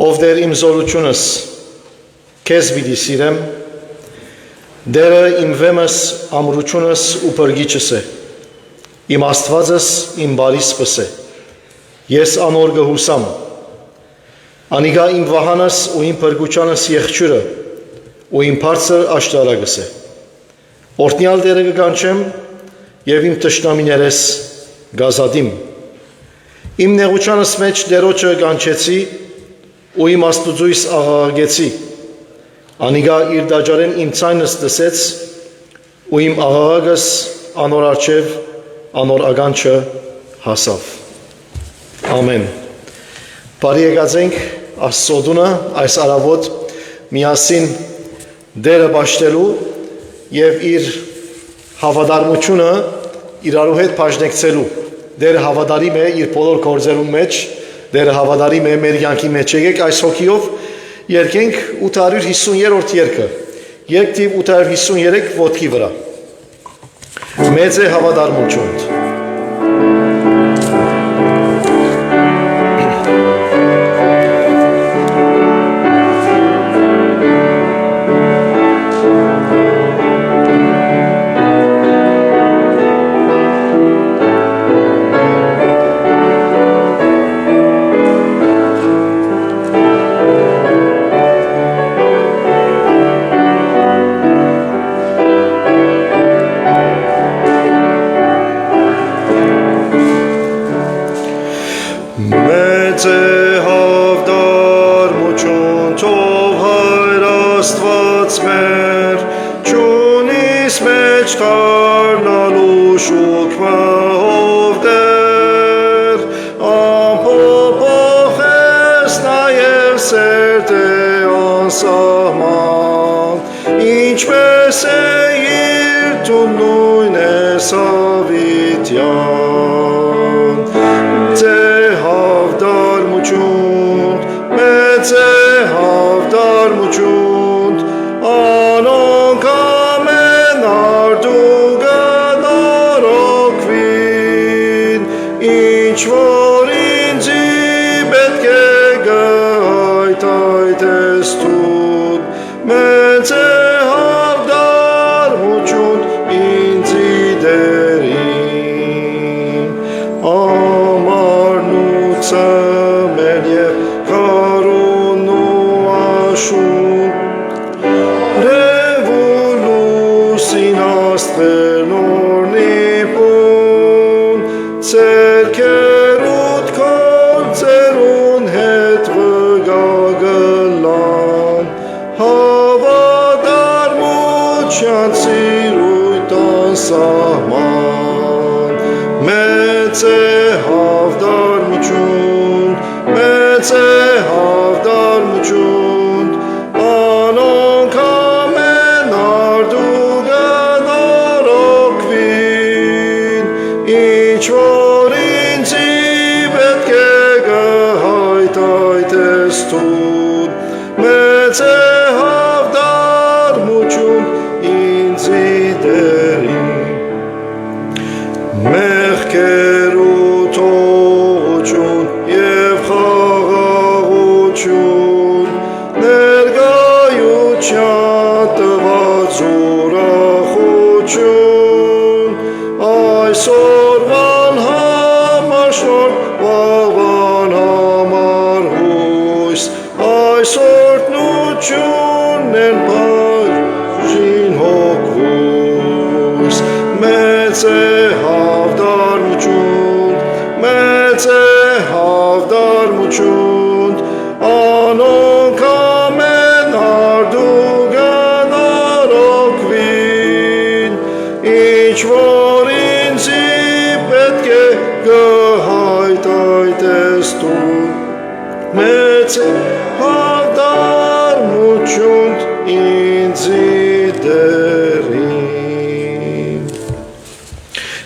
Ով Տեր իմ զորությունս, քեզ պիտի սիրեմ, Տերը իմ վեմս, ամրությունս ու փրկիչս է, իմ Աստվածս, իմ բարիսպս է, ես անոր կհուսամ, անիգա իմ վահանս ու իմ փրկուչանս եղջյուրը ու իմ բարձր աշտարակս է, օրհնյալ Տերը կկանչեմ և իմ թշնամիներես գազադիմ, իմ նեղությանս մեջ Տերոջը կանչեցի ու իմ Աստուծույս աղաղագեցի, անիգա իր դաջարեն իմ ցայնս տեսեց ու իմ աղաղակս անոր առջև անոր ականջը հասավ։ Ամեն։ Բարի եկածենք Աստծո տունը այս առավոտ միասին Տերը պաշտելու և իր հավատարմությունը իրարու հետ բաժնեկցելու։ Տերը հավատարիմ է իր բոլոր գործերուն մեջ, Տերը հավատարիմ է մեր կյանքի մեջ։ Եկեք այս հոգիով երկենք 850-րդ երգը, երգ թիվ 853 ոտքի վրա։ Մեծ է հավատարմություն։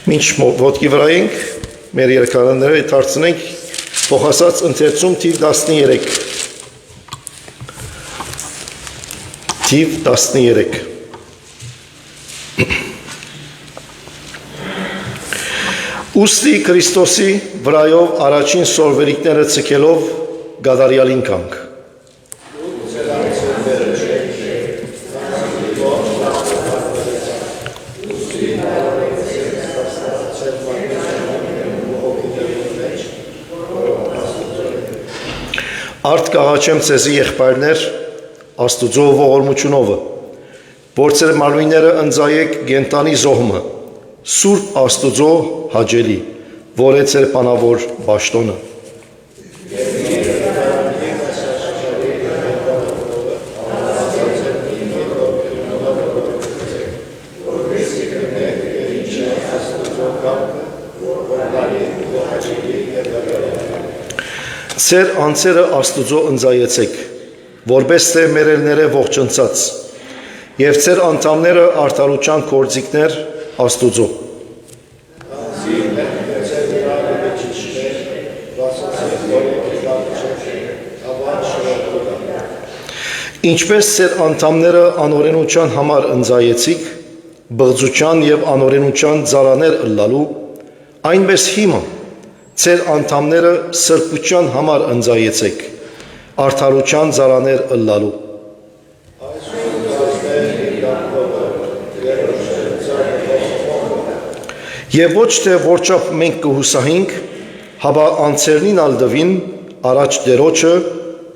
Մինչ ոտքի վրա ենք, մեր երկարանները դարձնենք փոխասած ընթերցում թիվ 13։ Թիվ 13։ Ուստի Քրիստոսի վրայով առաջին սորվերիկները ցկելով գադարյալին կանք, Մարդ կաղաչեմ ձեզի եղբայրներ, Աստուծո ողորմությունովը, որ ձեր մարմինները ընձայեք գենտանի զոհմը, Սուրբ Աստուծո հաճելի, որ է ձեր բանավոր պաշտոնը։ Ձեր անձերը Աստուծո ընձայեցեք, որպես թե մերելները ողջնցած, և ձեր անդամները արդարության գործիքներ Աստուծո։ Ինչպես ձեր անդամները անօրենության համար ընձայեցիք, բղծության և անօրենության ծառաներ ըլլալու, այնպես հիմա ձեր անդամները սրբության համար ընձայեցեք, արդարության ծառաներ ըլլալու։ Եվ ոչ թե որչափ մենք կհուսահինք, հապա անձերնին ալդվին առաջ Տերոջը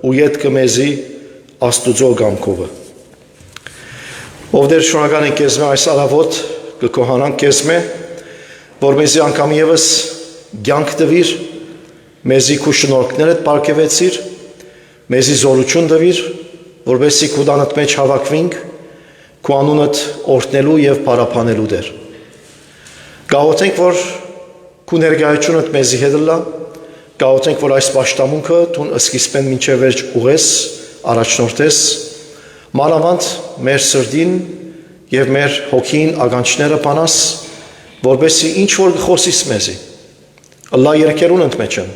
ու ետքը մեզի Աստուծո կամքովը։ Ով դեր շնորհակալ ենք քեզ այս առավոտ կկոհանանք քեզ որպեսզի անգամ ևս կյանք տվիր, մեզի քու շնորհքներդ պարգևեցիր, մեզի զորություն տվիր, որպեսզի քու տանդ մեջ հավաքվենք, քու անունդ օրհնելու եւ փառաբանելու դեր։ Գաղութենք, որ քու ներկայությունդ մեզի հետ լա, գաղութենք, որ այս պաշտամունքը դու սկիզբեն մինչև վերջ ուղես, առաջնորդես, մանավանդ մեր սրտին եւ մեր հոգին ականջները բանաս, որպեսզի ինչ որ խոսիս մեզի, ըլլա երկերուն ընդմեջն,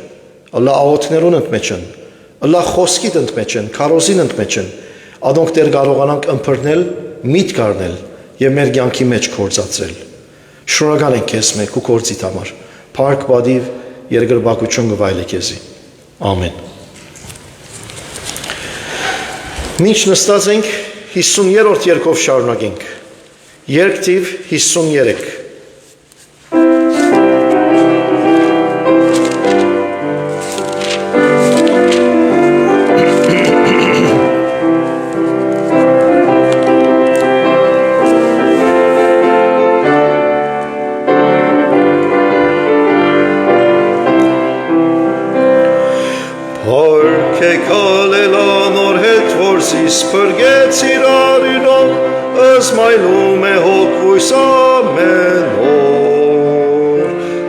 ըլլա աղոթներուն ընդմեջն, ըլլա խոսքիդ ընդմեջն, քարոզին ընդմեջն, ադոնք դեր կարողանանք ըմբռնել, միտք առնել եւ մեր կյանքի մեջ գործածել։ Շնորհակալ ենք քեզ մեկ ու գործիդ համար։ Փառք, բադիվ, երկրպագություն գվայլի քեզի։ Ամեն։ Մինչ նստած ենք 50-րդ երգով շարունակենք։ Երգ թիվ 53։ Սպրգեցիր արինով, ըսմայլում է հոգվույս ամենոր,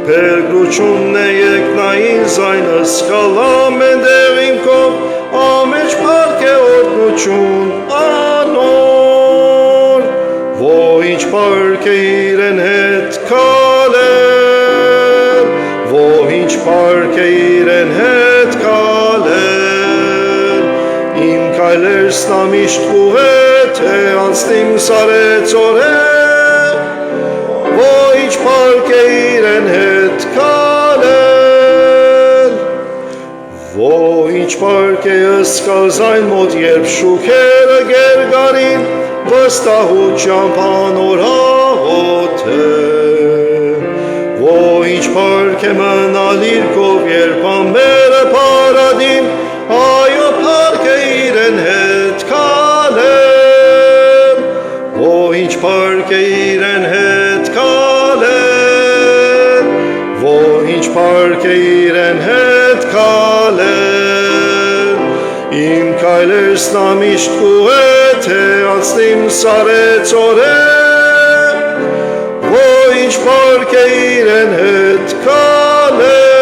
պերգրուչունն է եկնային զայնս, կալամ են դեղիմքով, ամեջ պարկ է օրդնություն անոր, ոհինչ պարկ է իրեն հետ կալել, ոհինչ պարկ է իրեն հետ կալել, Կայլերս նա միշտ կուղետ է անցնիմ սարեց օր է, Ոյչ պարկ է իրեն հետ կալել, Ոյչ պարկ է ըսկալ զայն մոտ երբ շուքերը գերգարին, Վստահությամբ անոր հաղոտ է, Ոյչ պարկ է մնալ իրկով երբ ամբերը պարադին, Այո պարկ է իրեն հետ կալել, Ոհինչ պարկ է իրեն հետ կալել, Ոհինչ պարկ է իրեն հետ կալել, Իմ կայլերս նա միշտ կուղետ է անցնիմ սարեց օր է, Ոհինչ պարկ է իրեն հետ կալել,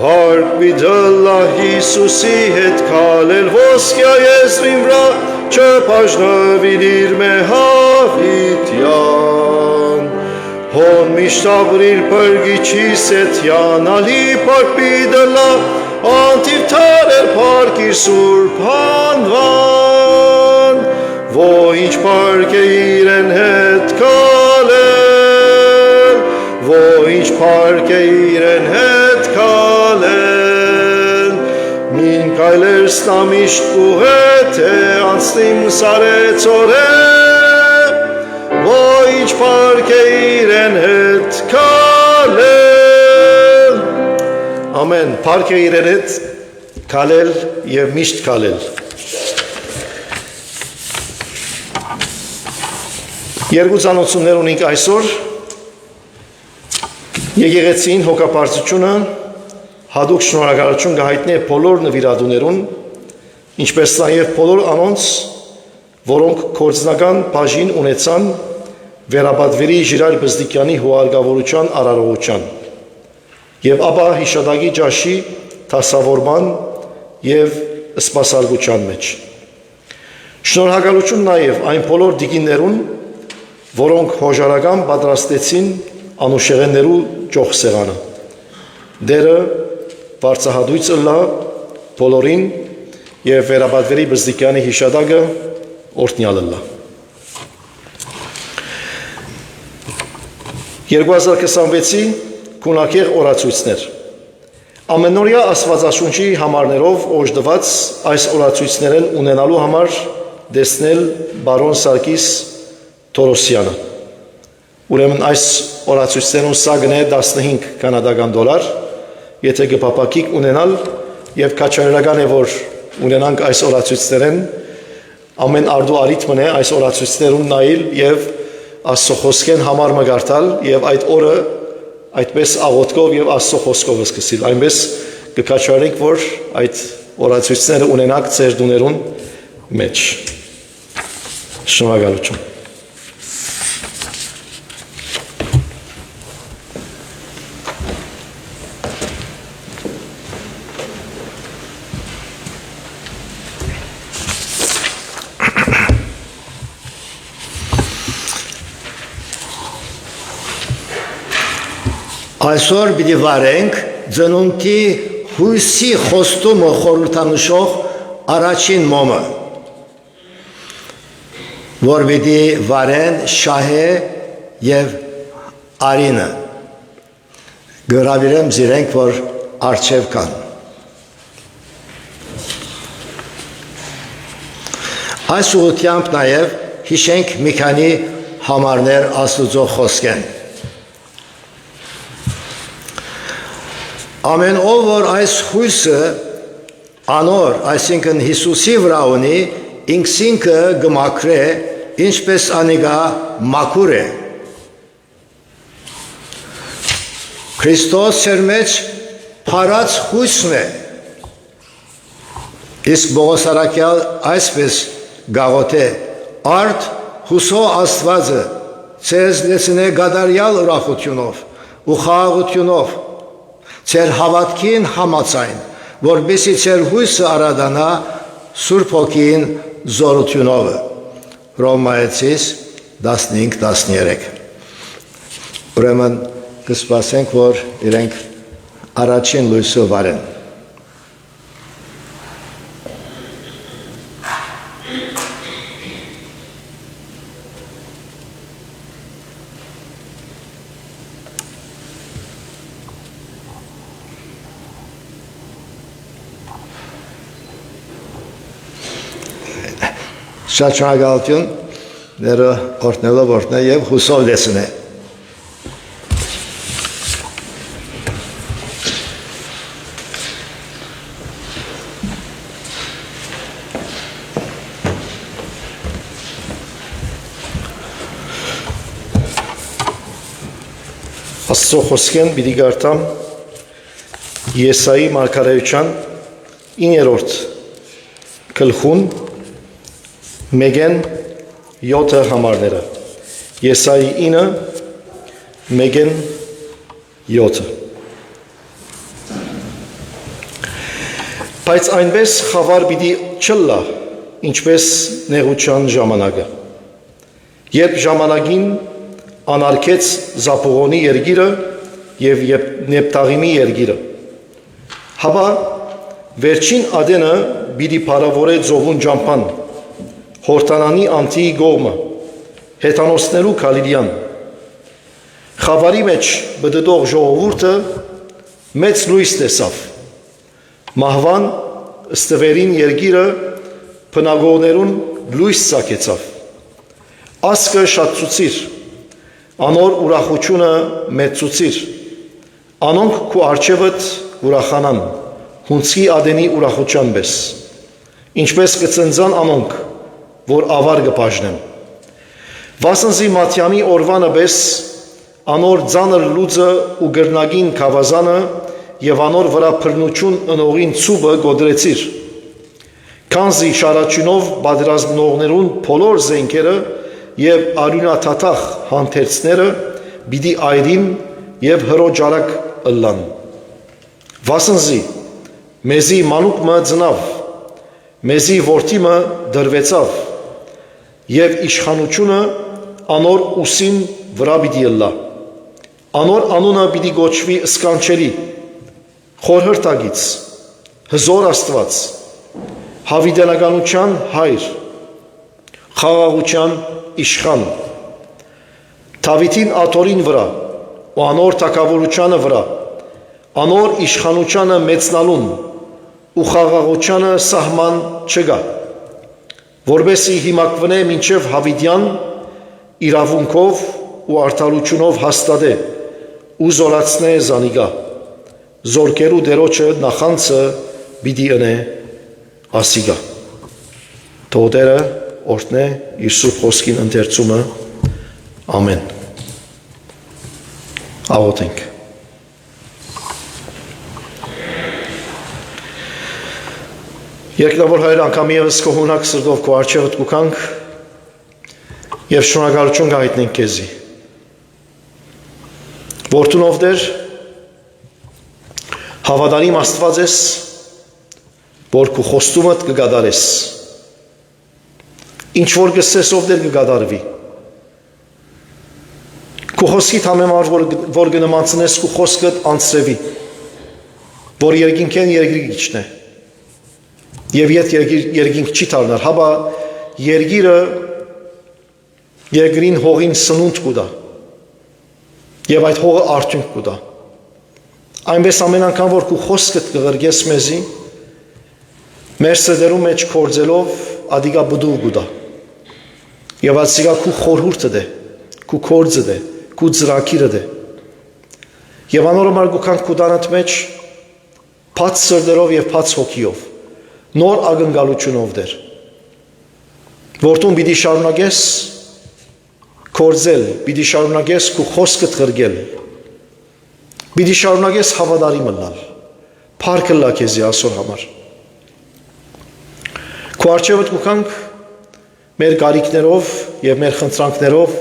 Park vidalla Հիսուսի հետ քալել ոսկյա եզրին վրա չփաժնվիր մե հավիտյան Հոն միշտ ապրիր պրգիչիս հետ յանալի park vidalla անտիվ թարեր parkիր սուրբ անվան Ոհինչ park է իրեն հետ քալել Ոհինչ park է իրեն հետ քալել Մին կայլերս նա միշտ կուղետ է անցնիմ սարեց օր է Ոհինչ park է իրեն հետ քալել Ամեն, park է իրեն հետ քալել եւ միշտ քալել։ Երկու ցանոթություններ ունենք այսօր։ Եկեղեցին հոգապարծությունը հadouk շնորհակալություն կհայտնի բոլոր նվիրատուներուն, ինչպես նաև բոլոր անոնց, որոնք գործնական բաժին ունեցան վերաբադվերի Ժիրայր Բզդիկյանի հուարգավորության արարողության եւ ապա հիշադակի ջաշի դասավորման եւ սպասարկության մեջ։ Շնորհակալություն նաև այն բոլոր դիգիններուն, որոնք հոժարական պատրաստեցին անուշեղեններու ճոխսեղանը։ Դերը բարձահատույց ըլլա բոլորին եւ վերաբադվերի Բզդիկյանի հիշադակը օրհնյալ ըլլա։ 2026-ի գունակեղ օրացույցներ։ Ամենօրյա Աստվածաշունչի համարներով օժտված այս օրացույցներն ունենալու համար դեսնել բարոն Սարգիս Թորոսյանը։ Ուրեմն այս օրացույցներուն սա գնե 15 կանադական դոլար, եթե կփապակիկ ունենալ եւ քաչարական է որ ունենանք այս օրացույցներն ամեն արդու արիթ մնե այս օրացույցներուն նայել եւ Աստծո խոսքեն համար մգարտալ եւ այդ օրը այդպես աղոթքով եւ Աստծո խոսքով սկսել այնպես կքաչարենք որ այդ օրացույցները ունենաք ձեր դուներուն մեջ շնորհակալություն Այսօր պիտի վարենք ծնունդի հույսի խոստումը խորհրդանշող առաջին մոմը, որ պիտի վարեն Շահե եւ Արինը։ Գրավիրեմ զիրենք, որ առջև կան։ Այս ուղղությամբ նաև հիշենք մի քանի համարներ Աստծո խոսքեն։ Ամեն ով որ այս հույսը անոր, այսինքն Հիսուսի վրա ունի, ինքսինքը գմակրե, ինչպես անիգա մաքուր է։ Քրիստոս իր մեջ փարած հույսն է։ Իսկ Պողոս առաքյալ այսպես գաղոթե արդ հուսո Աստվածը ցեզ լեցնե գադարյալ ուրախությունով ու խաղաղությունով Ձեր հավատքին համաձայն, որպեսզի ձեր հույսը արադանա Սուրբ Հոգին զորությունով։ Հռոմայեցիս 15:13։ Ուրեմն կսպասենք, որ իրենք առաջին լույսը վարեն։ Շատ շնորհակալություն դերը օրհնելով օրհնե եւ հուսով լեցնե։ Աստծո խոսքեն պիտի գարտամ Եսայի մարգարեության 9-րդ գլխուն Մեգեն 7 համարները Եսայի 9 Մեգեն 7 Բայց այնպես խավար պիտի չլա ինչպես նեղության ժամանակը երբ ժամանակին անարգեց Զապուղոնի երգիրը եւ Նեպտաղիմի երգիրը հապա վերջին ադենը պիտի փարավորե ծովուն ջամփան Հորտանանի անտիի գողմը, հետանոսներու Քալիլյան, խավարի մեջ բդդող ժողովուրդը մեծ լույս տեսավ, մահվան ստվերին երգիրը բնագողներուն լույս ծակեցավ, ասկը շատցուցիր, անոր ուրախությունը մեծուցիր, անոնք քու արջևըտ ուրախանան, հունցքի ադենի ուրախության պես, ինչպես կծնձան անոնք, որ ավար կբաժնեն։ Վասնզի Մատյամի օրվանը պես անոր ձանր լուծը ու գրնագին քավազանը եւ անոր վրա փռնություն ընողին ցուբը գոդրեցիր։ Քանզի շարաչյունով բادرազմնողներուն բոլոր զենքերը եւ արյունաթաթախ հանդերձները պիտի այրին եւ հրոջարակ ըլլան։ Վասնզի մեզի մանուկը ծնավ, մեզի որդիմը դրվեցավ եւ իշխանությունը անոր ուսին վրա պիտի ըլլա։ Անոր անունը պիտի գոչվի սկանչելի, խորհրդագից, հզոր Աստված, հավիտենականության հայր, խաղաղության իշխան, Դավիթին աթորին վրա ու անոր թագավորությանը վրա, անոր իշխանությանը մեծնալուն ու խաղաղությանը սահման չգա, որբեսի հիմակվնե մինչև հավիտյան իրավունքով ու արդարությունով հաստատե ու զորացնե զանիգա, զորքերու դերոջը նախանցը պիտի ընե ասիգա։ Թող Տերը օրհնե իր սուրբ խոսքին ընթերցումը, ամեն։ Աղոթենք։ Երկնավոր Հայր, անգամ ևս քո հունակ սրտով քո առջևդ կուքանք եւ շնորհակալություն կհայտնենք քեզի, որտունով Տեր հավատարիմ Աստված ես, որ քո խոստումդ կգադարես, ինչ որ գսես ով Տեր կգադարվի, քո խոսքիդ համեմար որ կնմանցնես քո խոսքդ անցրևի, որ երկինքեն երկրի գիչնե, եւ ետ երկինք չի դառնար, հաբա երկիրը երկրին հողին սնունդ կուտա, եւ այդ հողը արդյունք կուտա։ Այնպես ամեն անգամ որ քո խոսքդ կղրգես մեզի, մեր սրտերու մեջ կորձելով ադիգա բդուղ կուտա, եւ ասիգա քո խորհուրդը դե, քո կորձը դե, քո ծրագիրը դե, եւ անորոմար գուքանք քո դանդ մեջ փած սրտերով եւ փած հոգիով, նոր ակնկալությունով Տեր, որտուն պիտի շարունակես կորձել, պիտի շարունակես քո խոսքդ ղրգել, պիտի շարունակես հավատարիմ ըլլալ, փառք ըլլա քեզի այսօր համար։ Քո առջևդ կուքանք մեր կարիքներով եւ մեր խնդրանքներով,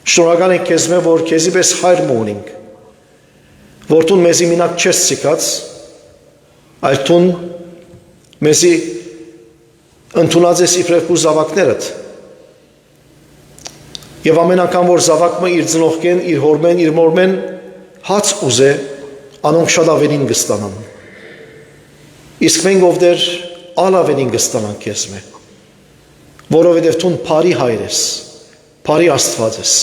շնորհակալ ենք քեզ մե որ քեզի պես հայր մունենք, որտուն մեզի մինակ չես ցիկած, այլ տուն մեզի ընդունած ես իբրև քո զավակներդ, եւ ամեն անգամ որ զավակը իր ծնողքեն, իր հորմեն, իր մորմեն հաց ուզե, անոնք շատ ավելին կստանան։ Իսկ մենք ով Տեր ալավելին կստանանք քեզ մե, որովհետև տուն բարի հայր ես, բարի Աստված ես։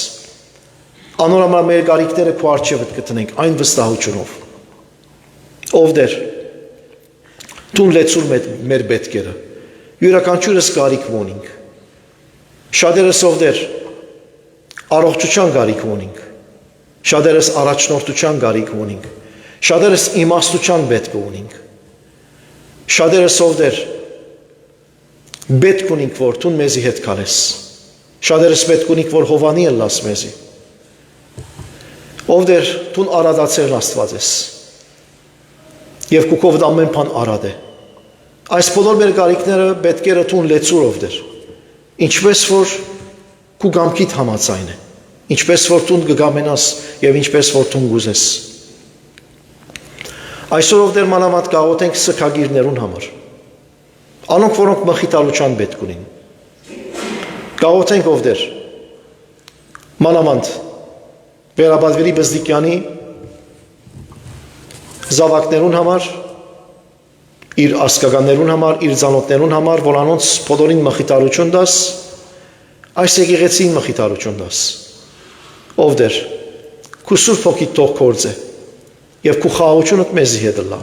Անորոմար մեր կարիքները քո առջևդ կտնենք այն վստահությունով։ Ով Տեր, տուն լեցուր մեր պետքերը, յուրաքանչյուրս կարիք ունենք։ Շատերս ով Տեր առողջության կարիք ունենք, շատերս առաջնորդության կարիք ունենք, շատերս իմաստության պետք ունենք, շատերս ով Տեր պետք ունենք որ տուն մեզի հետ քալես, շատերս պետք ունենք որ հովանի ըլլաս մեզի, ով Տեր տուն արադացել Աստված ես, եւ քուքով ամեն բան արադ է, այս բոլոր մեր կարիքները պետքերը տուն լեցուր ով Տեր, ինչպես որ քու գամքիդ համաձայն է, ինչպես որ տուն կգամենաս եւ ինչպես որ տուն գուզես։ Այսօր ով Տեր մանավանդ կաղոթենք սքագիրներուն համար, անոնք որոնք մխիտալության պետք ունին, կաղոթենք ով Տեր մանավանդ Վերաբադվելի Բզդիկյանի զավակներուն համար, իր ասկականներուն համար, իր ծանոթներուն համար, որ անոնց բոլորին մխիտալություն դաս, այս եկեղեցին մխիտալություն դաս։ Ով Տեր, քու սուրբ հոգիդ թող կործե եւ քու խաղաղությունդ մեզի հետ լա։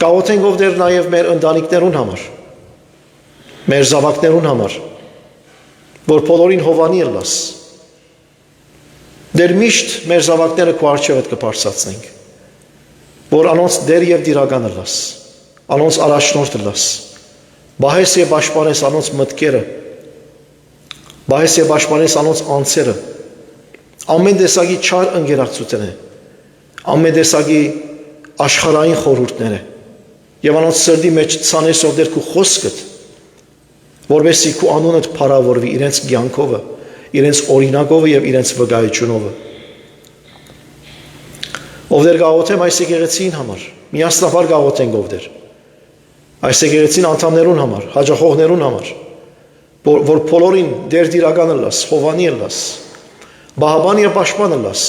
Կաղոթենք ով Տեր նաեւ մեր ընտանիքներուն համար, մեր զավակներուն համար, որ բոլորին հովանի ըլլաս։ Դեր միշտ մեր զավակները քո առջևդ կբարձրացնենք։ որ անոնց դեր եւ դիրականը լաս, անոնց առաջնորդը լաս, բահես եւ պաշտպանես անոնց մտքերը, բահես եւ պաշտպանես անոնց անձերը, ամեն տեսակի չար ընկերակցությունը, ամեն տեսակի աշխարհային խորհուրդները եւ անոնց սրտի մեջ ցանես ով դեր քու խոսքդ, որովհետեւ քու անունդ փառավորվի իրենց կյանքով, իրենց օրինակով եւ իրենց վկայությունով։ Ով դեր գաղութեմ այս եկեղեցին համար, միասնաբար գաղութենք ով դեր, այս եկեղեցին անդամներուն համար, հաջողողներուն համար, որ բոլորին դեր դիրականը լաս, հովանի լաս, բահաբան եւ պաշտպանը լաս,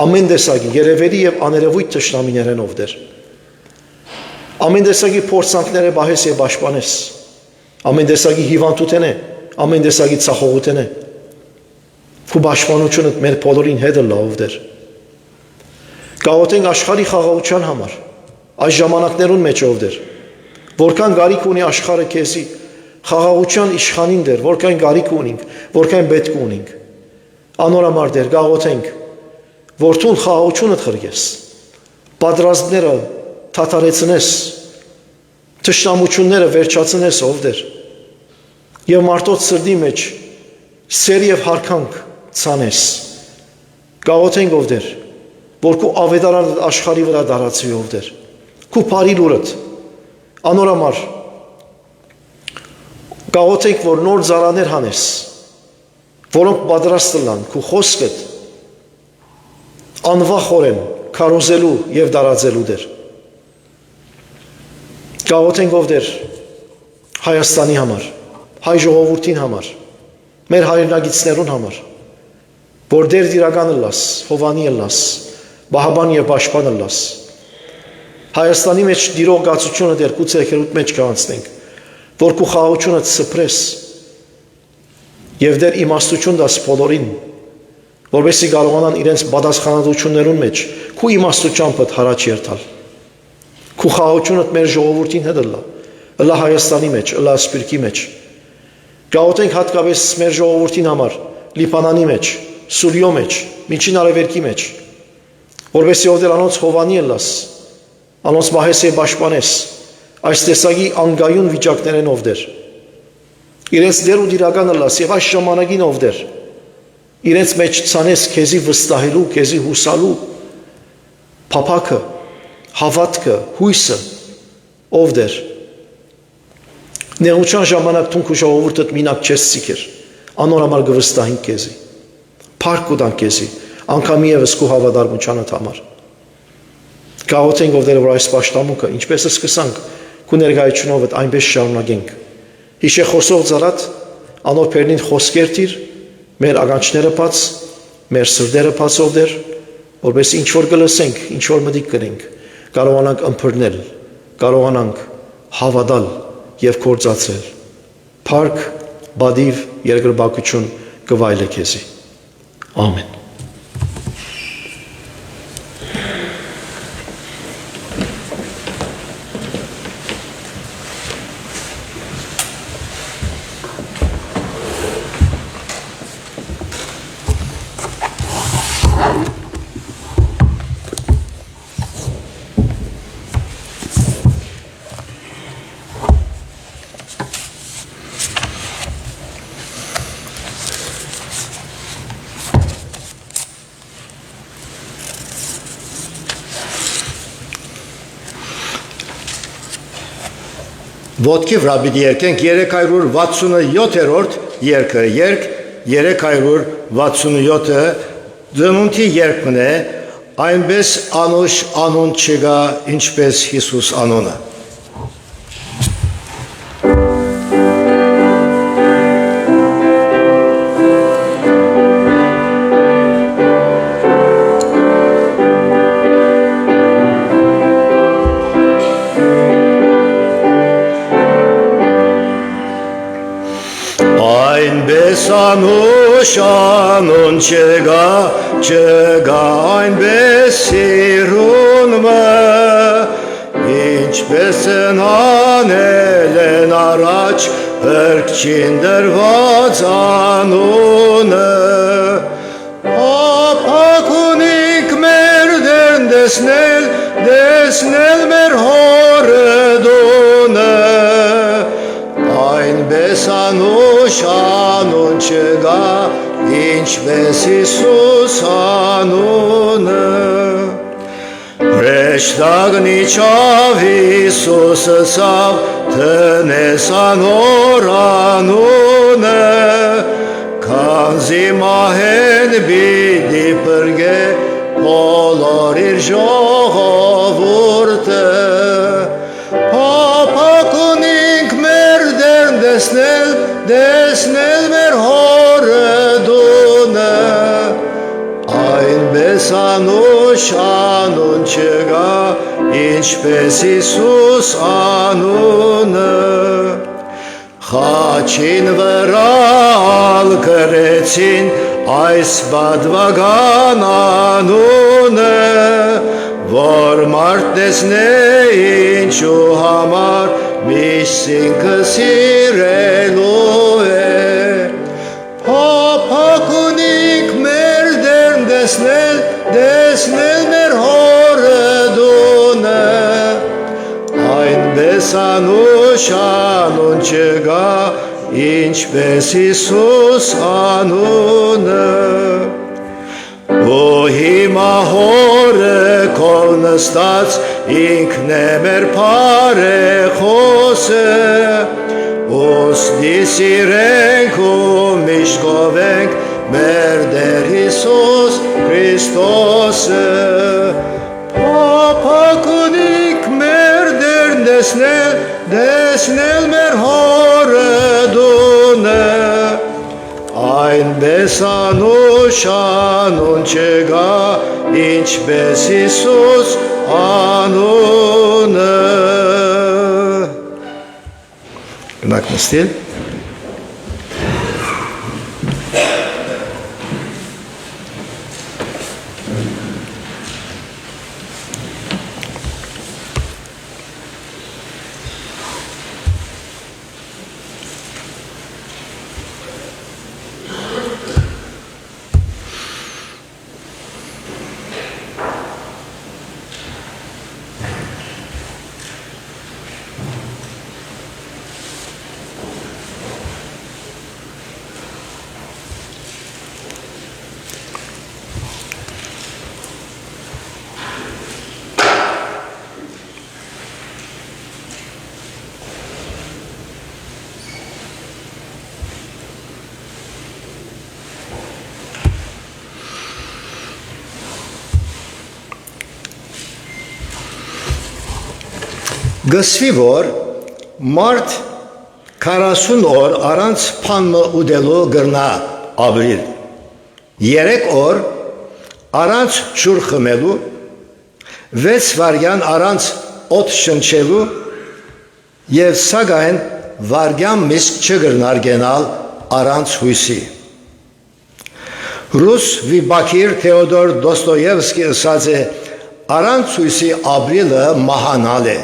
ամեն տեսակի երևելի եւ աներևույթ թշնամիներեն ով դեր, ամեն տեսակի փորձանքները բահես եւ պաշտպանես, ամեն տեսակի հիվանդութենը, ամեն տեսակի ցախողութենը, քու պաշտպանությունը մեր բոլորին հետ լա ով դեր։ Գաղութենք աշխարհի խաղաղության համար, այս ժամանակներուն մեջ ով դեր, որքան գարիք ունի աշխարհը քեզի, խաղաղության իշխանին դեր, որքան գարիք ունինք, որքան պետք ունինք, անորամար դեր գաղութենք, որ թուն խաղաղությունը խրգես, պատրաստները թաթարեցնես, թշնամությունները վերջացնես ով դեր, եւ մարդոց սրդի մեջ սեր եւ հարկանք ցանես, գաղութենք ով դեր, որ քու ավետարան աշխարհի վրա դարացի ով դեր, քու բարի լուրդ, անորամար, գաղութենք, որ նոր զարաներ հանես, որոնք պատրաստ լան, քու խոսքդ, անվախորեն, քարոզելու եւ դարածելու դեր։ Գաղութենք ով դեր Հայաստանի համար, հայ ժողովրդին համար, մեր հայրենագիտներուն համար, որ դեր դիրականը լաս, հովանի լաս, բահաբան եւ պաշտպանը լաս։ Հայաստանի մեջ դիրող գացությունը դեր կուց եկերուտ մեջ կանցնենք, որ քու խաղաղությունը սփրես եւ դեր իմաստություն դաս բոլորին, որովհետեւ կարողանան իրենց պատասխանատվություններուն մեջ քու իմաստությամբ հարաճ երթալ։ Քու խաղաղությունը մեր ժողովրդին հետ լա Հայաստանի մեջ, լա Սփյուռքի մեջ։ Գաղութենք հատկապես մեր ժողովրդին համար, Լիբանանի մեջ, Սուրիո մեջ, Միջին Արևելքի մեջ, որովհետեւ ով դեր անոնց հովանի լաս, անոնց մահես եւ պաշտպանես, այս տեսակի անգայուն վիճակներեն ով դեր։ Իրենց դեր ու դիրականը լաս եւ այս ժամանակին ով դեր։ Իրենց մեջ ցանես քեզի վստահելու, քեզի հուսալու փափակը, հավատքը, հույսը ով դեր։ Նեղության ժամանակ թունք ու ժողովուրդդ մինակ չես սիկեր, անորամար գվստահին քեզի, փառք կտան քեզի, անգամ եւս քու հավատարմությանդ համար։ Գաղութենք ով դեր որ այս պաշտամունքը, ինչպես սկսանք, քու ներկայությունով այնպես շարունակենք։ Հիշե խոսող ծառատ, անոր փերնին խոսքեր տիր, մեր ականջները բաց, մեր սրտերը բաց ով դեր, որպես ինչ որ կլսենք, ինչ որ մտիկ կրենք, կարողանանք ըմբռնել, կարողանանք հավատալ եւ կործացել։ Փառք, բադիվ, երկրպագություն կվայելե քեզի։ Ամեն։ Ոտքի վրա պիտի երկենք 367-րդ երգը, երգ 367-ը ծնունդի երգն է, այնպես անուշ անուն չկա, ինչպես Հիսուս անունը։ Անուշ անուն չգա այնպես սիրունը, ինչպես են անել են առաջ հրկչին դրված անունը, ապակունիք մեր դերն դեսնել տեսնել մեր հորը դոնը, այնպես անուշ անուն չգա, ինչպես Հիսուս անունը։ Հրեշտակն իջավ Հիսուսը ցավ, տնես անոր անունը, քանզի մահեն պիտի փրկե բոլոր իր ժողովուրդը։ Փափակ ունենք մեր դերն տեսնել մեր հորը դունը, այնպես անուշ անուն չգա, ինչպես Հիսուս անունը։ Խաչին վրա ալկրեցին այս բադվական անունը, որ մարդ տեսնե ինչու համար միշտ ինքը սիրելու է։ Փափակ ունենք մեր դերն տեսնել մեր հորը դունը, այնպես անուշ անուն չգա, ինչպես Հիսուս անունը։ Ու հիմա հորը քով նստած ինքն է մեր բարեխոսը, ուստի սիրենք ու միշտ գովենք մեր Տեր Հիսուս Քրիստոսը։ Փափակ ունենք մեր դերն տեսնել մեր հորը դունը, այնպես անուշ անուն չգա, ինչպես Հիսուս անունը։ Գնանք նստել։ Գսվի որ մարդ 40 օր առանց փանմը ուդելու գրնա ապրիլ, 3 օր առանց ջուր խմելու, 6 վայրկյան առանց օդ շնչելու եւ սակայն վայրկյան միսկ չգրնար գնալ առանց հույսի։ Ռուս վիբակիր Թեոդոր Դոստոևսկի ասած է, առանց հույսի ապրիլը մահանալ է։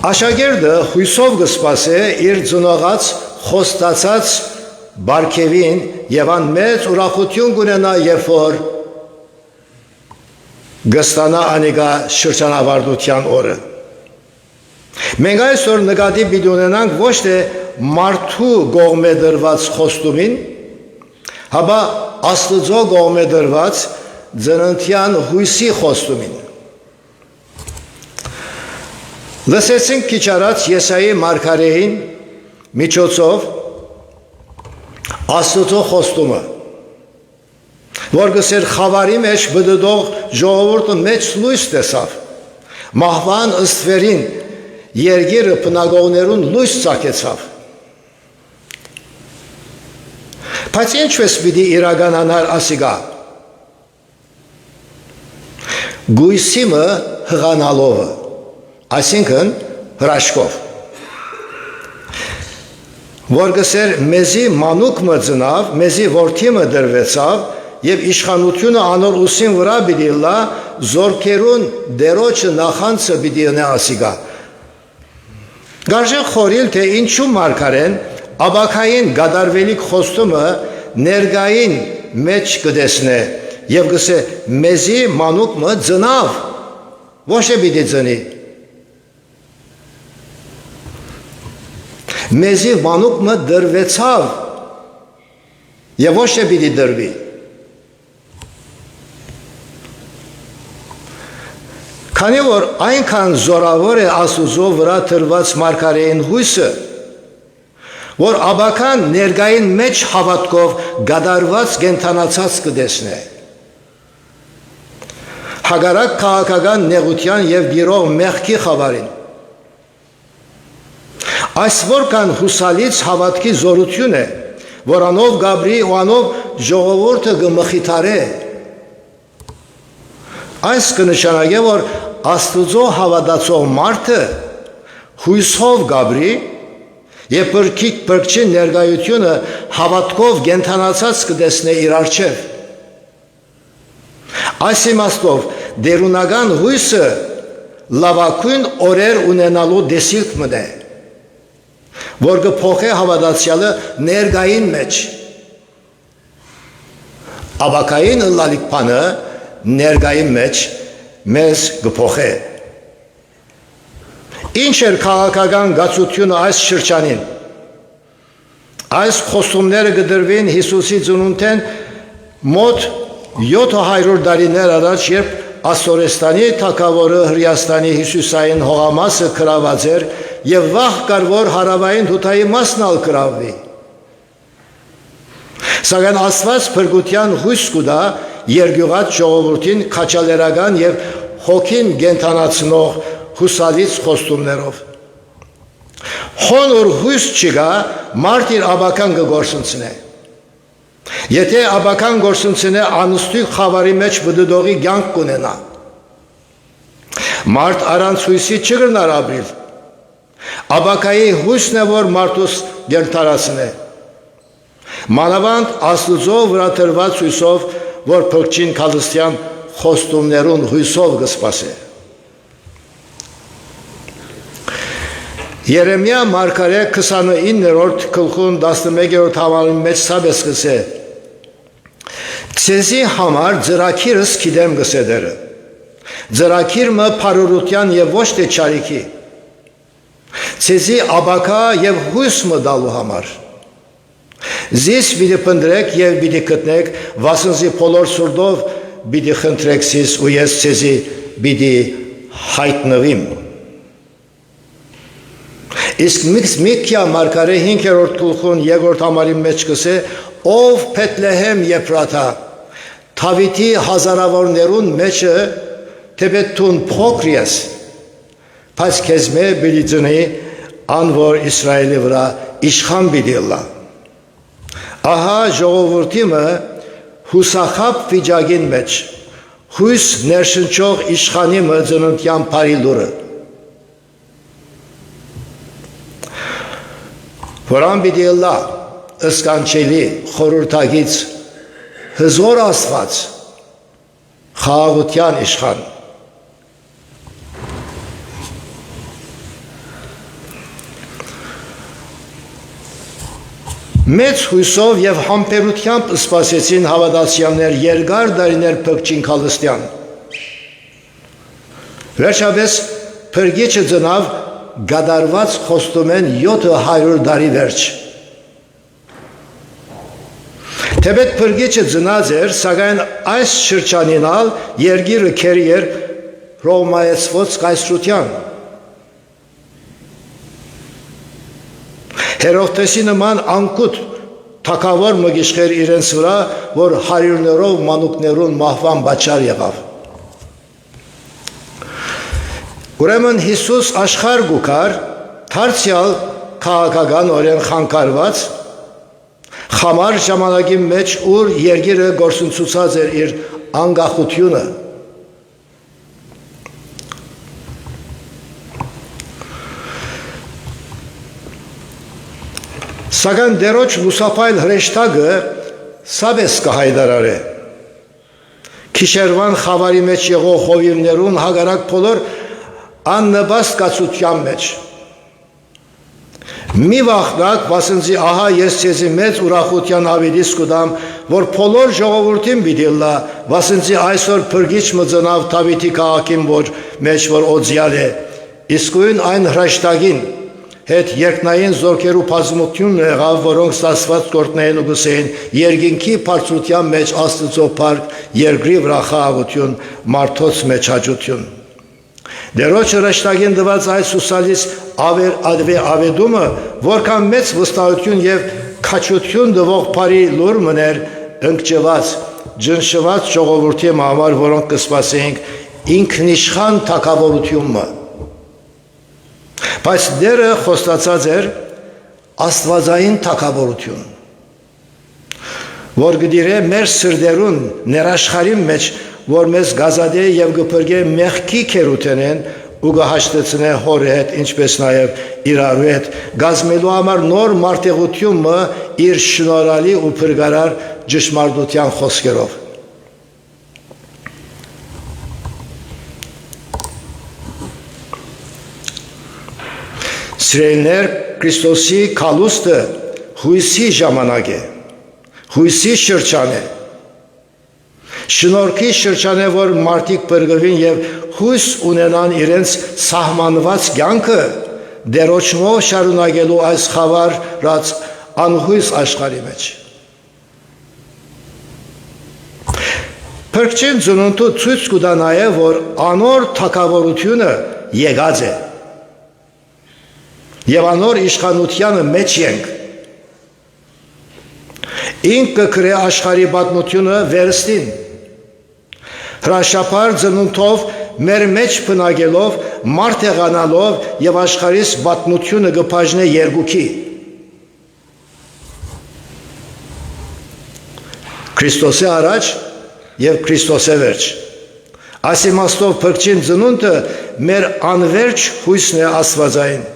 Աշակերտը հույսով կսպասե իր ծնողած խոստացած բարգևին եւ անմեծ ուրախություն կունենա, երբ որ կստանա անիկա շրջանավարտության օրը։ Մենք այսօր նկատի պիտի ունենանք ոչ թե մարդու կողմէ դրված խոստումին, հապա Աստծո կողմէ դրված ծննդյան հույսի խոստումին։ Լսեցինք քիչ առաջ Եսայի մարգարեին միջոցով Աստծո խոստումը, որ գսեր խավարի մեջ բդդող ժողովուրդը մեծ լույս տեսավ, մահվան ըստվերին երգիրը պնագողներուն լույս ծակեցավ։ Բայց ինչպես պիտի իրականանար ասիկա։ Գույսիմը հղանալովը, այսինքն հրաշքով, որ գսեր մեզի մանուկ մը ծնավ, մեզի որդի մը դրվեցավ եւ իշխանությունը անոր ուսին վրա պիտի լա, զորքերուն դերոջը նախանցը պիտի ունե ասիկա։ Գարժե խորիլ թե ինչու մարգարեն աբակային գադարվելիք խոստումը ներգային մեջ կդեսնե եւ գսե մեզի մանուկ մը ծնավ ոչ է պիտի ծնի մեզի մանուկ մը դրվեցավ եւ ոչ է պիտի դրվի քանի որ այնքան զորավոր է Աստուծո վրա տրված մարգարեին հույսը որ աբական ներգային մեջ հավատքով գադարված կենթանացած կտեսնե հագարակ քաղաքական նեղության եւ գիրող մեղքի խավարին այս որքան հուսալից հավատքի զորություն է որանով Գաբրի ու անով ժողովուրդը կմխիթարե այս կնշանակե որ Աստուծո հավատացող մարդը հույսով Գաբրի եւ բրկչի ներկայությունը հավատքով կենթանացած կտեսնե իր առջև այս իմաստով դերունական հույսը լավագույն օրեր ունենալու դեսիլք մնե որ կփոխե հավատացյալը ներկային մեջ աբակային լալիք բանը ներկային մեջ մեզ կփոխե ինչ էր քաղաքական գացությունը այս շրջանին այս խոստումները կդրվին Հիսուսի ծնունդեն մոտ 700 տարիներ առաջ երբ Ասորեստանի թագավորը Հրեաստանի Հիսուսային հողամասը կրաված էր եւ վաղ կար որ հարավային Հութայի մասն ալ կրավվի սակայն Աստված փրկության հույս կուտա երկյուղած ժողովրդին քաչալերական եւ հոգին գենթանացնող հուսալից խոստումներով հոնոր հույս չկա մարդ իր աբական կգործընծնե եթե աբական գործընծնե անստույգ խավարի մեջ բդդողի կյանք կունենա մարդ առանց հույսի չկրնար ապրիլ աբակայի հույսն է որ մարդուս գենթանացնե մանավանդ Աստուծո վրա տրված հույսով որ փրկչին քալստյան խոստումներուն հույսով կսպասե Երեմիա մարգարե 29-րդ գլխուն 11-րդ համարի մեջ սաբես գսե Ցեզի համար ծրակիրս գիտեմ գսե դերը ծրակիրը փարորության եւ ոչ թե չարիքի Ցեզի աբակա եւ հույս մը դալու համար Զիս պիտի պնդրեք և պիտի գտնեք, վասնզի բոլոր սուրդով պիտի խնդրեք զիս ու ես ցեզի պիտի հայտնվիմ։ Իսկ Միքիա մարգարե 5-րդ գլխուն 2-րդ համարի մեջ կսե ով Փեթլեհեմ Եփրաթա Դավիթի հազարավորներուն մեջը թեպետուն փոքր ես բայց քեզ մե պիտի ծնի անոր Իսրայելի վրա իշխան պիտի լա Ահա ժողովրդիմը հուսախապ վիճակին մեջ հույս ներշնչող իշխանի մը ծննդյան բարի լուրը որան պիտի լա ըսկանչելի խորհրդագից հզոր Աստված խաղաղության իշխան Մեծ հույսով եւ համբերությամբ սպասեցին հավատացյալներ երկար դարիներ փրկչին քալստյան Վերջապես փրկիչը ծնավ գադարված խոստումեն 700 տարի վերջ Թեպետ փրկիչը ծնած էր սակայն այս շրջանինալ երկիրը քերի էր ռոմայացված կայսրության Հերովտեսի նման անկուտ թակավոր մգիշխեր իրենց վրա, որ հարյուրներով մանուկներուն մահվան բաճար եղավ։ Ուրեմն Հիսուս աշխարհ գուքար, դարձյալ քաղաքական օրեն խանգարված, խամար ժամանակի մեջ ուր երկիրը գործընծուցած էր իր անկախությունը Սակայն դերոջ լուսապայլ հրեշտակը սաբես կհայդարարե Քիշերվան խավարի մեջ եղող հովիվներուն հագարակ բոլոր աննպաստ կացության մեջ Մի վախնակ վասնզի ահա ես ցեզի մեծ ուրախության ավետիս կուտամ որ բոլոր ժողովրդին պիտի լա, վասնցի այսօր փրկիչ մծնավ Դավիթի քաղաքին, որ մեջ որ օձյալ է, իսկույն այն հրաշտագին հետ երկնային զորքերու բազմությունն եղավ, որոնք ստացված գործնային ու գսեին երկինքի բարձրության մեջ Աստծո փառք, երկրի վրա խաղաղություն, մարդոց մեջ հաճություն։ Դերոջ հրաշտագին դված այս ուսալից ավետումը, որքան մեծ վստահություն եւ քաջություն դվող բարի լուր մներ ընկճված, ջնշված ժողովրդի համար, որոնք կսպասեինք ինքնիշխան թագավորությունը։ Բայց դերը խոստացած էր աստվածային թագավորություն, որ գդիրե մեր սրդերուն ներաշխարի մեջ, որ մեզ գազադե եւ գփրկե մեղքի քերութենեն ու գահաշտեցնե հորի հետ, ինչպես նաեւ իրարու հետ, գազմելու համար նոր մարտեղությունը իր շնորհալի ու փրկարար ճշմարտության խոսքերով։ Սիրելիներ, Քրիստոսի քալուստը հույսի ժամանակ է, հույսի շրջան է, շնորհքի շրջան է, որ մարդիկ բրգվին եւ հույս ունենան իրենց սահմանված կյանքը դերոճմով շարունակելու այս խավարած անհույս աշխարհի մեջ։ Փրկչին ծնունդը ցույց կտա նաեւ, որ անոր թագավորությունը եկած է եւ անոր իշխանությանը մեջ ենք։ Ինք կգրե աշխարհի պատմությունը վերստին, հրաշափար ծնունդով մեր մեջ բնակելով, մարտեղանալով եւ աշխարհիս պատմությունը կբաժնե երկուքի։ Քրիստոսի առաջ եւ Քրիստոսի վերջ։ Այս իմաստով փրկչին ծնունդը մեր անverջ հույսն է աստվածային։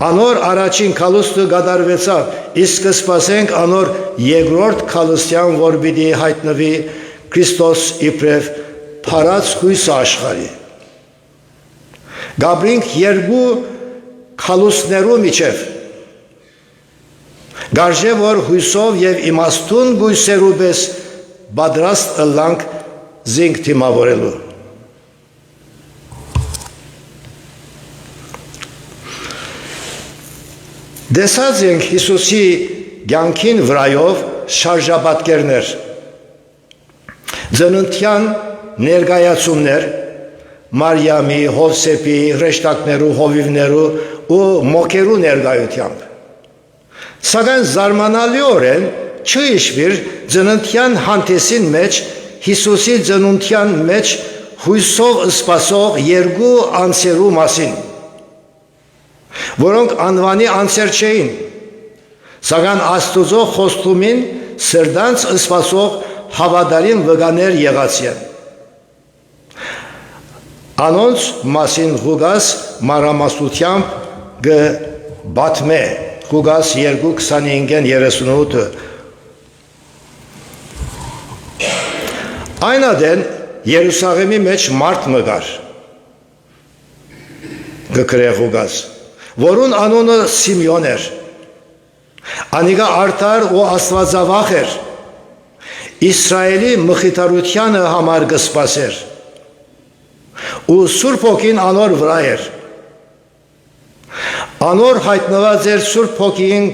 Անոր առաջին քալուստը գդարվեցավ, իսկ կսպասենք անոր երկրորդ քալստյան, որ պիտի հայտնվի Քրիստոս իբրև փարած հույս աշխարհի։ Գաբրինք երկու քալուստներու միջև։ Գարժե որ հույսով եւ իմաստուն գույսերու պես պատրաստ ըլլանք զինք դիմավորելու։ Դեսած ենք Հիսուսի կյանքին վրայով շարժապատկերներ, ծննդյան ներկայացումներ, Մարիամի, Հովսեփի, հրեշտակներու, հովիվներու ու մոքերու ներկայությամբ։ Սակայն զարմանալիորեն չհիշվիր ծննդյան հանդեսին մեջ Հիսուսի ծննդյան մեջ հույսով սպասող երկու անձերու մասին, որոնք անվանի անձեր չէին, սակայն Աստուծո խոստումին սրտանց սպասող հավատարիմ վկաներ եղած են։ Անոնց մասին Ղուկաս մանրամասնությամբ կբատմե, Ղուկաս 2:25-38։ Այն ադեն Երուսաղեմի մեջ մարդ մգար, գկրե Ղուկաս, որուն անունը Սիմեոն էր, անիկա արդար ու աստվածավախ էր, Իսրայելի մխիթարությանը համար կսպասեր, ու Սուրբ Հոգին անոր վրա էր, անոր հայտնված էր Սուրբ Հոգին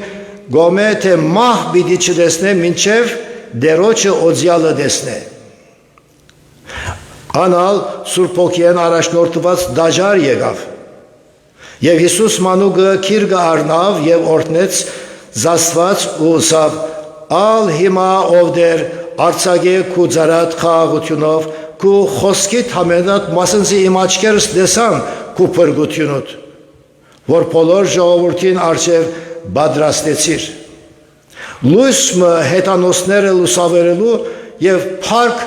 գոմե թե մահ պիտի չտեսնե մինչև դերոջը օձյալը տեսնե։ Անալ Սուրբ Հոգին առաջնորդված դաջար եկավ, եւ Հիսուս մանուկը քիրգը առնավ եւ օրտնեց զաստված ու սավ ալ հիմա ով դեր արցագե քու ծարատ խաղաղությունով քու խոսքիդ համենատ մասնցի իմ աչքերս դեսան քու փրկությունդ, որ բոլոր ժողովրդին արժև պատրաստեցիր, լույսը հետանոսները լուսավորելու եւ փառք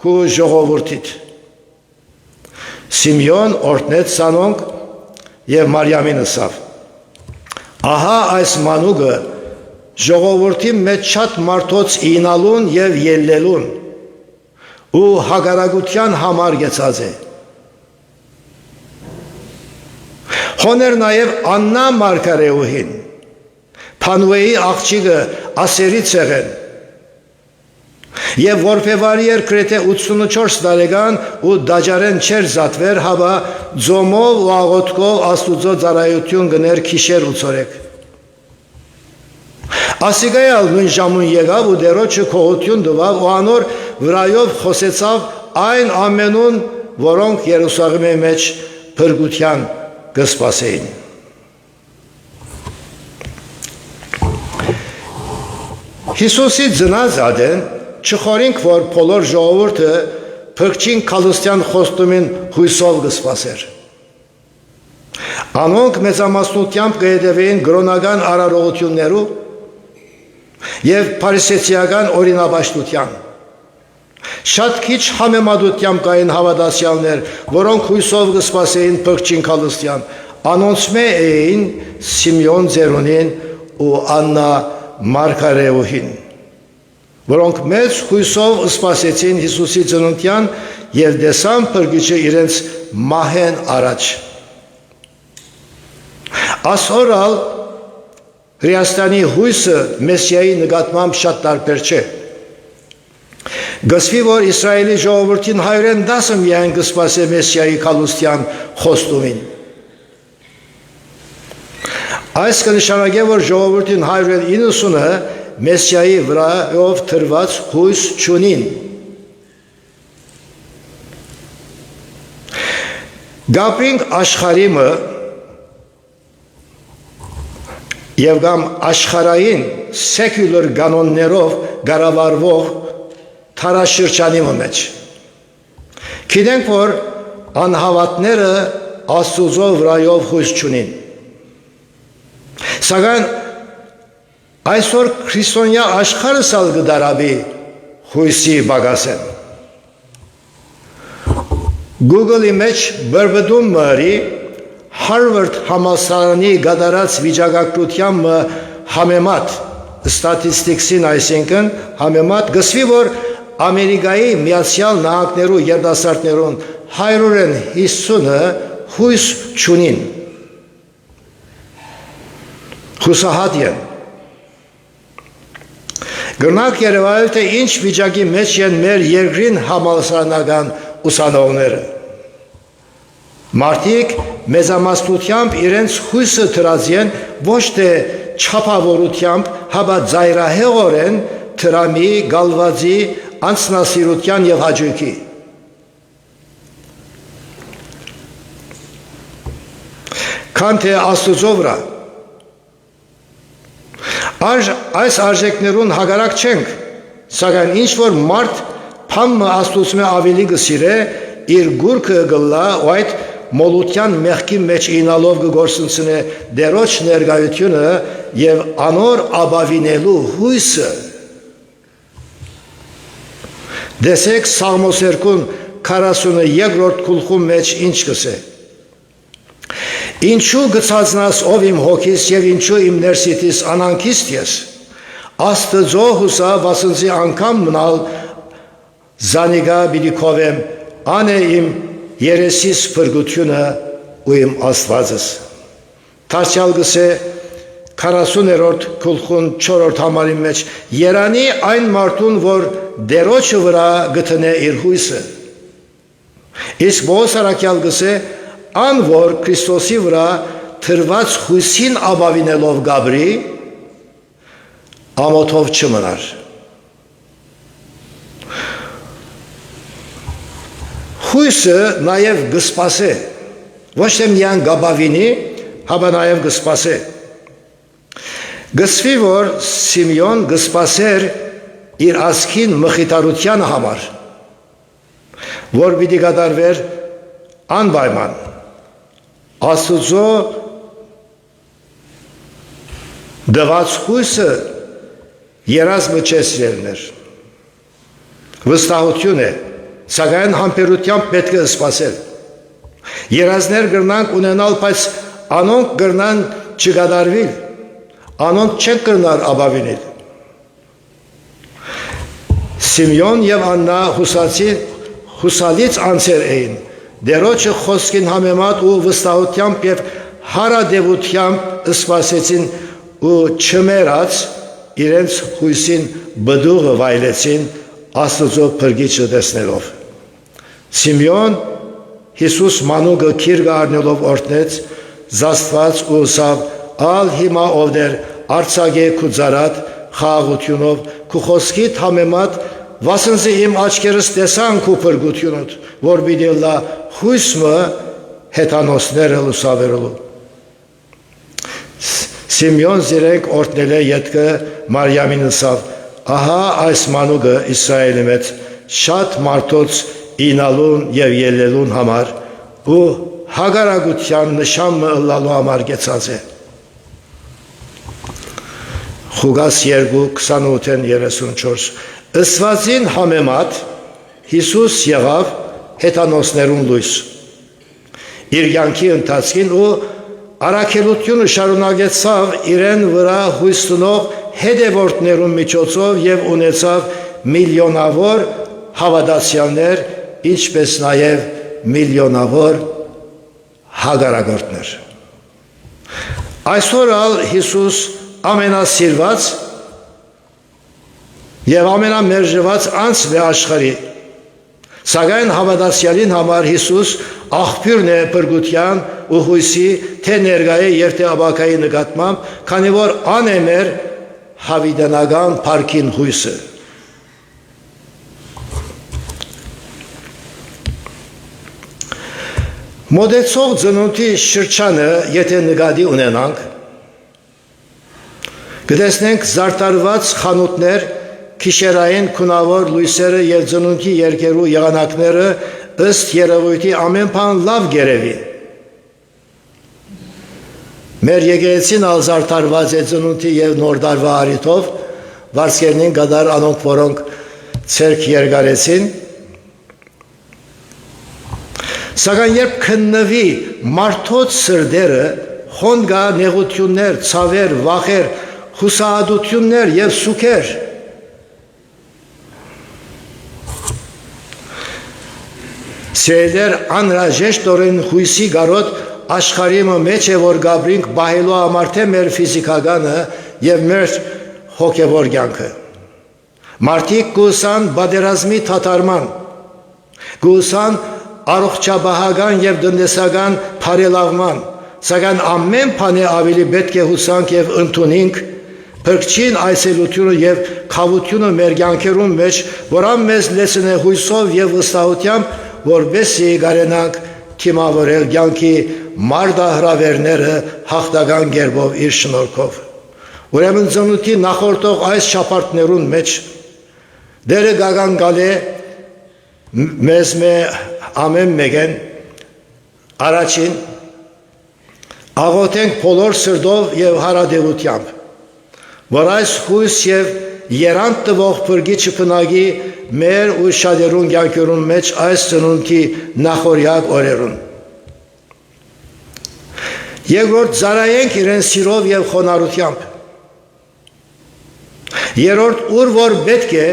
քու ժողովրդիդ։ Սիմեոն օրտնեց սանոնք եւ Մարիամին ասավ. Ահա այս մանուկը ժողովրդի մեջ շատ մարդոց ինալուն եւ ելլելուն ու հագարագության համար գեցած է։ Հոներ նաեւ Աննա Մարգարեուհին, Փանուեի աղջիկը Ասերի ցեղեն, Եվ որբևարի էր գրեթե 84 տարեկան ու դաջարեն չեր զատվեր, հավա ձոմով ու աղոթքով Աստուծո ծառայություն գներ քիշեր ու ցորեկ։ Ասիգայալ նույն ժամուն եկավ ու դերոջը քողություն տվավ ու անոր վրայով խոսեցավ այն ամենուն, որոնք Երուսաղեմի մեջ փրկության կսպասեին։ Հիսուսի ծնած ադեն չխորինք, որ բոլոր ժողովուրդը փրկչին քալստյան խոստումին հույսով կսպասեր։ Անոնք մեծամասնությամբ կհետևեին գրոնական արարողություններու եւ փարիսեցիական օրինապաշտության։ Շատ քիչ համեմատությամբ կային հավատացյալներ, որոնք հույսով կսպասեին փրկչին քալստյան։ Անոնց մե էին Սիմեոն Ձերունին ու Աննա Մարգարեուհին, որոնք մեծ հույսով սպասեցին Հիսուսի ծնունդյան եւ դեսան փրկիչը իրենց մահեն առաջ։ Ասորալ Հրեաստանի հույսը Մեսիայի նկատմամբ շատ տարբեր չէ։ Գսվի, որ Իսրայելի ժողովրդին 110 միայն կսպասե Մեսիայի քալուստյան խոստումին։ Այս կնշանակե, որ ժողովրդին 190-ը Մեսիայի վրայով թրված հույս չունին։ Գապինք աշխարհիմը եւ կամ աշխարհային սեկյուլար կանոններով գարավարվող թարաշրջանի մեջ։ Գիտենք, որ անհավատները Աստուծո վրայով հույս չունին։ Սակայն այսօր քրիստոնյա աշխարհը սալ կդարավի հույսի բագասեն։ Google-ի մեջ բրբդում մրի Harvard համալսարանի գդարած վիճակագրության համեմատ statistics-ին, այսինքն համեմատ գսվի, որ Ամերիկայի Միացյալ Նահանգներու երիտասարդներուն 150-ը հույս չունին։ Հուսահատ են։ Գրնակ երևալ, թե ինչ վիճակի մեջ են մեր երկրին համալսարանական ուսանողները։ Մարդիկ մեծամասնությամբ իրենց հույսը դրած են ոչ թե չափավորությամբ, հապա ծայրահեղորեն դրամի, գալվածի, անձնասիրության եւ հաճույքի։ Քան թե Աստուծո վրա։ Այս արժեքներուն հագարակ չենք, սակայն ինչ որ մարդ փամը Աստուծո ավելի գսիրե, իր գուրքը գլա ու այդ մոլության մեղքի մեջ ինալով կգործընծնե դերոջ ներկայությունը եւ անոր ապավինելու հույսը։ Դեսեք Սաղմոս 42-րդ գլխում մեջ ինչ կսե։ Ինչու գծածնաս ով իմ հոգիս եւ ինչու իմ ներսիտիս անանքիստ ես։ Աստծո հուսա վասնզի անգամ մնալ զանիգա բիդի քովեմ անե իմ երեսիս փրկությունը ու իմ Աստվածս։ Թարչալ գսե 40-րդ գլխուն 4-րդ համարի մեջ երանի այն մարդուն, որ դերոջը վրա գտնե իր հույսը։ Իսկ բոսարակյալ գսե ան որ Քրիստոսի վրա թրված հույսին ապավինելով գաբրի ամոթով չմնար։ Հույսը նաև գսպասե, ոչ թե միայն գաբավինի, հապա նաև գսպասե։ Գսվի, որ Սիմեոն գսպասեր իր ազգին մխիթարության համար, որ պիտի կատարվեր անպայման Աստուծո դված հույսը երազմը չեսրելներ։ Վստահություն է, սակայն համբերությամբ պետք է սպասել։ Երազներ գրնանք ունենալ, բայց անոնք գրնան չկատարվիլ, անոնք չեն կրնար ապավինել։ Սիմեոն եւ Աննա հուսալից անձեր էին, դերոջը խոսքին համեմատ ու վստահությամբ եւ հարադեվությամբ սպասեցին ու չմերած իրենց հույսին բդուղը վայելեցին Աստծո փրկիչը տեսնելով։ Սիմեոն Հիսուս մանուկը քիրգ առնելով օրհնեց, զաստված ու ուսավ, ալ հիմա ով դեր արցագե քու ծարատ խաղաղությունով քու խոսքիդ համեմատ վասնզի իմ աչքերս տեսան քու փրկությունդ, որ պիտի լա հույսմը հետանոսները լուսավերելու։ Սիմեոն զիրենք օրհնել է ետքը Մարիամին ասավ, ահա այս մանուկը Իսրայելի մեջ շատ մարդոց ինալուն եւ ելելուն համար ու հագարագության նշանը լալու համար գեցած է։ Խուգաս 2:28-34 Ըսվածին համեմատ Հիսուս եղավ հետանոսներուն լույս իր կյանքի ընթացքին ու առաքելությունը շարունակեցավ իրեն վրա հույս տնող հետևորդներուն միջոցով եւ ունեցավ միլիոնավոր հավատացյալներ, ինչպես նաեւ միլիոնավոր հագարագործներ։ Այսօր ալ Հիսուս ամենասիրված եւ ամենամերժված անձն է աշխարհի։ Սակայն հավատացյալին համար Հիսուս աղբյուրն է փրկության ու հույսի թե ներկայի եւ թե ապագայի նկատմամբ, քանի որ ան է մեր հավիտենական փառքին հույսը։ Մոդեցող ծնունդի շրջանը, եթե նկատի ունենանք, կտեսնենք զարդարված խանութներ, քիշերային քունավոր լույսերը եւ ծնունդի երկերու եղանակները ըստ երևույթի ամեն բան լավ գերեվի։ Մեր եկեղեցին ալ զարդարված է ծնունդի եւ նոր տարվա արիթով, վարձկերնին գդար անոնք, որոնք ցերկ երկարեցին։ Սակայն երբ քննվի մարդոց սրդերը, հոնգա նեղություններ, ցավեր, վախեր, հուսահատություններ եւ սուքեր, սերեր անհրաժեշտորեն հույսի գարոտ աշխարհի մեջ է, որ գաբրինք բահելու համար թե մեր ֆիզիկականը եւ մեր հոգեվոր կյանքը։ Մարդիկ կուսան բادرազմի թաթարման, կուսան առողջապահական եւ տնտեսական բարելավման, սակայն ամեն բանի ավելի պետք է հուսանք եւ ընդունենք փրկչին այսելությունը եւ խավությունը մեր կյանքերում մեջ, որան մեզ լեցնե հույսով եւ վստահությամբ, որբեսի գարենանք թիմավորել կյանքի մարդահրավերները հաղթական կերպով իր շնորհքով։ Ուրեմն ծնունդի նախորդող այս շաբաթներուն մեջ դերը գագանգալ է մեզ ամեն մեկեն առաջին աղոթենք բոլոր սրտով եւ հարադեղությամբ, որ այս հույս եւ երանտ տվող փրկիչը փնագի մեր ու շատերուն կյանքերուն մեջ այս ծնունդի նախորյակ օրերուն։ Երկրորդ զարայենք իրեն սիրով եւ խոնարհությամբ։ Երրորդ ուր որ պետք է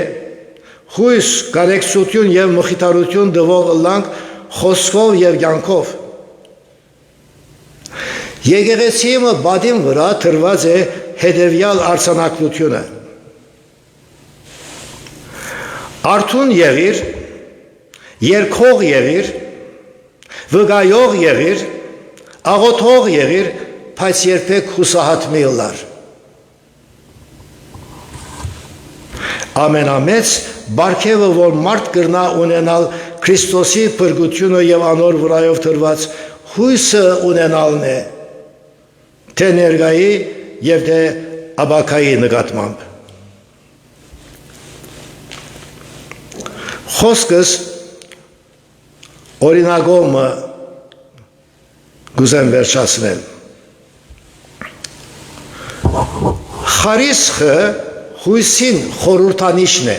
հույս, կարեկցություն եւ մխիթարություն դվող լանք խոսքով եւ կյանքով։ Եկեղեցիը բադին վրա թրված է հետևյալ արձանագրությունը. Արթուն եղիր, երկող եղիր, վկայող եղիր, աղոթող եղիր, բայց երբեք հուսահատ մի ըլլար։ Ամենամեծ բարգևը, որ մարդ կրնա ունենալ Քրիստոսի փրկությունը եւ անոր վրայով թրված հույսը ունենալն է, թե ներկայի եւ թե ապագայի նկատմամբ։ Խոսքս օրինակով գուզեմ վերջացնել։ Խարիսխը հույսին խորհրդանիշն է։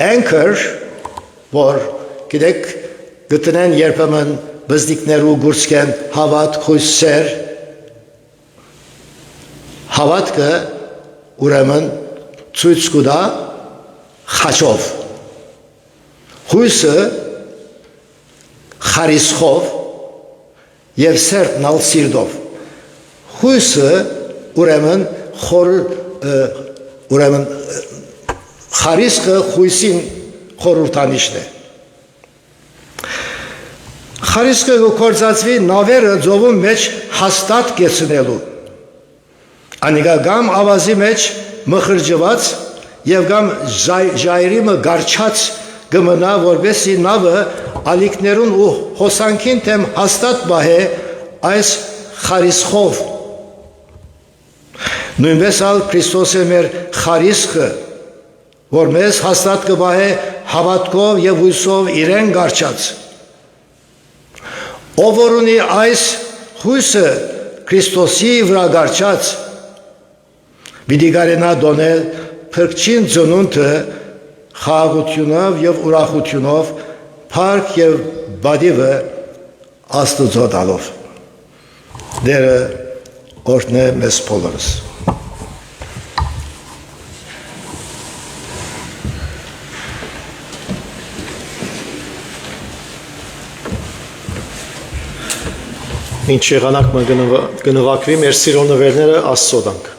Anchor, որ գիտեք գտնեն երբեմն բզդիկներու գուրցկեն հավատ հույսեր, հավատքը ուրեմն ցույց կտա խաչով, հույսը խարիսխով եւ սերտն ալ սիրտով, հույսը ուրեմն խարիսկը խույսին խորհրդանիշն է։ Խարիսկը գործածվի նավերը ծովում մեջ հաստատ կեցնելու։ Անիկա գամ ավազի մեջ մխրջված եւ գամ ժայռի մը գարչած գմնա որբեսի նավը ալիքներուն ու հոսանքին թեմ հաստատ բահե այս խարիսխով։ Նույնպես ալ Քրիստոսը մեր խարիսկը որ մեզ հաստատ կբահե հավատքով եւ հույսով իրեն գարչած։ Ով որ ունի այս հույսը Քրիստոսի վրա գարչած պիտի կարենա դոնել փրկչին ծնունդը խաղաղությունով եւ ուրախությունով փառք եւ բադիվը Աստծո տալով դերը օրհնե մեզ բոլորս։ Ինչ եղանակ կնվակվի մեր սիրո նվերները Աստծո տանք։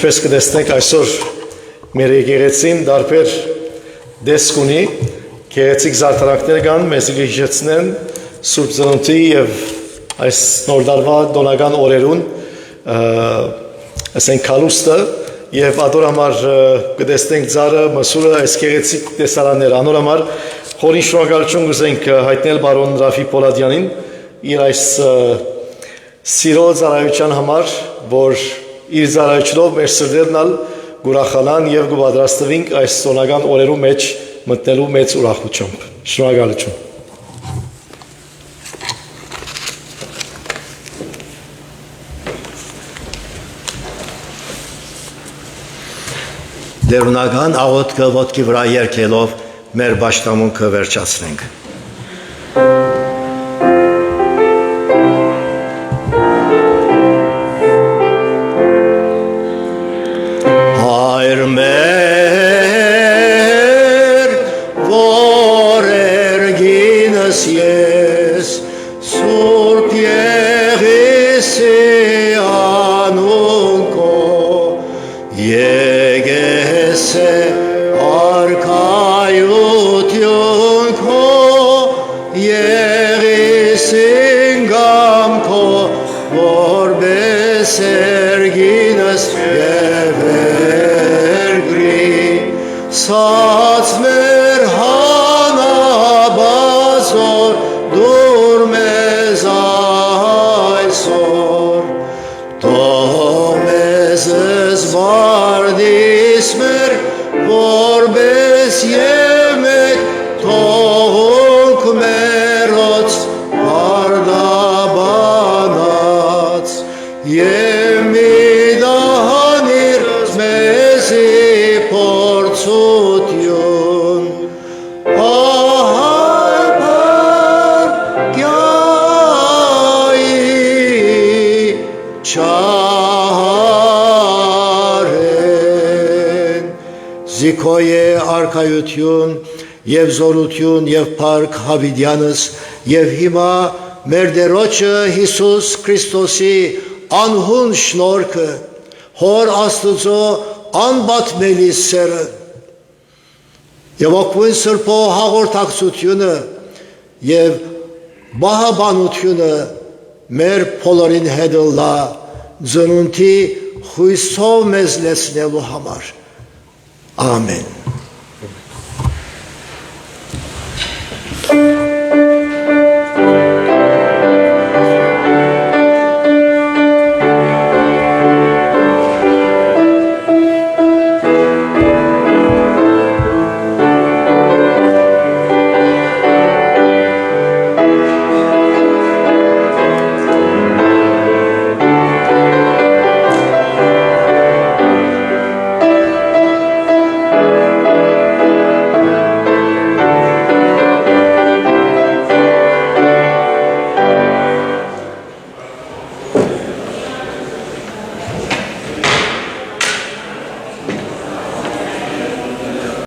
Ինչպես կտեսնեք այսօր մեր եկեղեցին դարբեր դեսք ունի, գեղեցիկ զարդարանքներ կան, մեզ կհիշեցնեն Սուրբ Ծնունդի եւ այս նոր տարվա տոնական օրերուն ասենք քալուստը եւ ադոր համար կտեսնենք ծառը, մսուրը, այս գեղեցիկ տեսարանները, անոր համար խորին շնորհակալություն կուզենք հայտնել բարոն Ռաֆի Պոլադյանին իր այս սիրո ծառայության համար, որ իր ծառայությունով մեր սրտերն գուրախանան եւ կպատրաստվենք այս տոնական օրերու մեջ մտնելու մեծ ուրախությամբ։ Շնորհակալություն։ Դերունական աղոթքը ոտքի վրա երգելով մեր պաշտամունքը վերջացնենք։ Vardhi հույս մեր, որպես և մեկ թողունք մերոց արդաբանած, և մի դահանիր մեզի փորձություն, Զիքոյե արքայություն և զորություն և փառք Հավիդյանս և հիմա մեր Տերոջը Հիսուս Քրիստոսի անհուն շնորհքը, Հոր Աստծո անբատմելի սերը և Օգնություն Սրբո հաղորդակցությունը և բահաբանությունը մեր բոլորին հետ լա ծնունդի հույսով մեզ լեցնելու համար։ Ամեն։